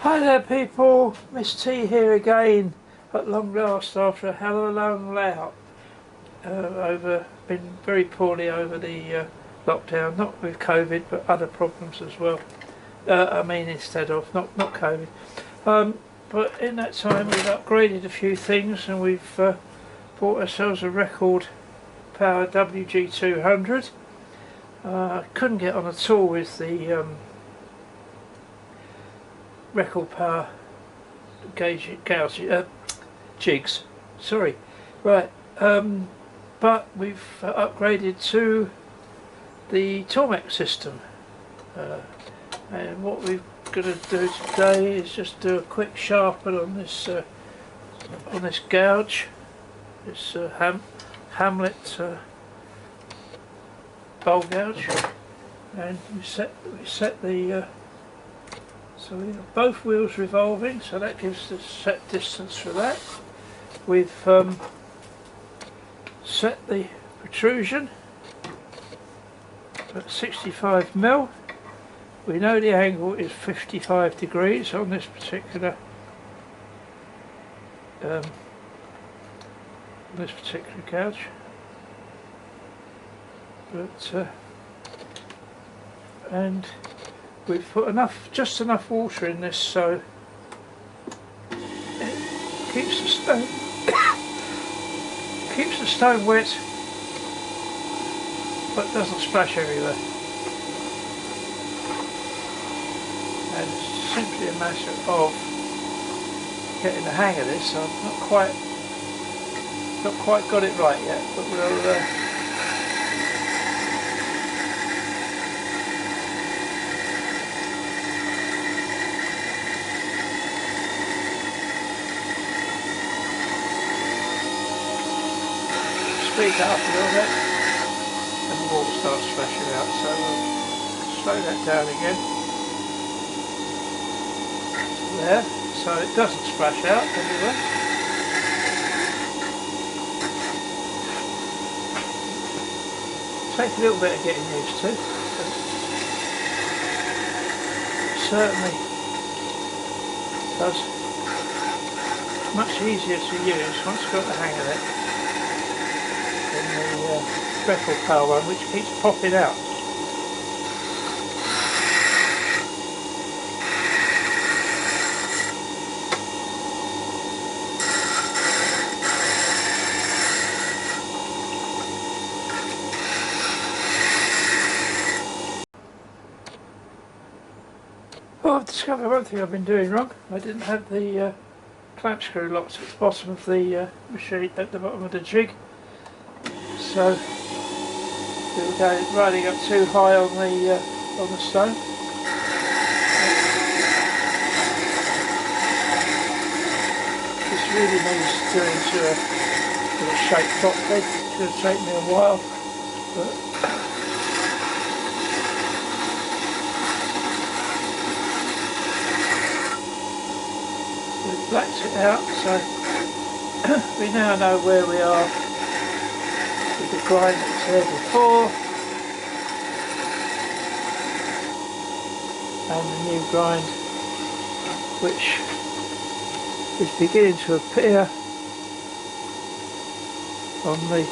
Hi there people, Miss T here again at long last after a hell of a long layout. Been very poorly over the lockdown, not with COVID but other problems as well. Instead of, not COVID. But in that time we've upgraded a few things and we've bought ourselves a Record Power WG200. Couldn't get on at all with the Record Power jigs. Sorry, right. But we've upgraded to the Tormek system, and what we're going to do today is just do a quick sharpen on this gouge, this Hamlet bowl gouge, and we set the so we have both wheels revolving, so that gives the set distance for that. We've set the protrusion at 65mm. We know the angle is 55 degrees on this particular gouge, but and we've put just enough water in this so it keeps the stone wet but doesn't splash everywhere. And it's simply a matter of getting the hang of this. I've not quite got it right yet, but we'll speed that up a little bit and the water starts splashing out, so we'll slow that down again to there so it doesn't splash out everywhere. Takes a little bit of getting used to, but it certainly does much easier to use once you've got the hang of it. The Record Power one, which keeps popping out. Well, I've discovered one thing I've been doing wrong. I didn't have the clamp screw locked at the bottom of the machine, at the bottom of the jig. So we were riding up too high on the stone. This really needs doing to a shape properly. It's going to take me a while, but we've blacked it out, so we now know where we are. The grind that was there before and the new grind, which is beginning to appear on the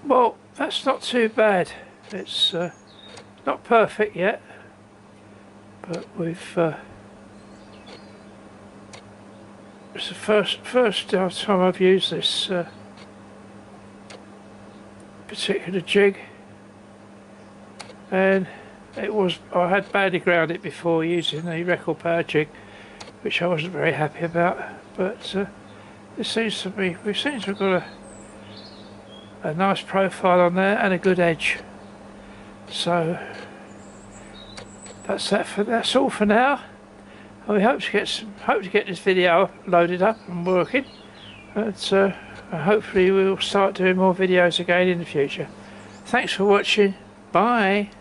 well, that's not too bad. It's not perfect yet, but we've it's the first time I've used this particular jig, and I had badly ground it before using the Record Power jig, which I wasn't very happy about. But we seem to have got a nice profile on there and a good edge. So that's all for now. We hope to get this video loaded up and working. But hopefully we'll start doing more videos again in the future. Thanks for watching. Bye.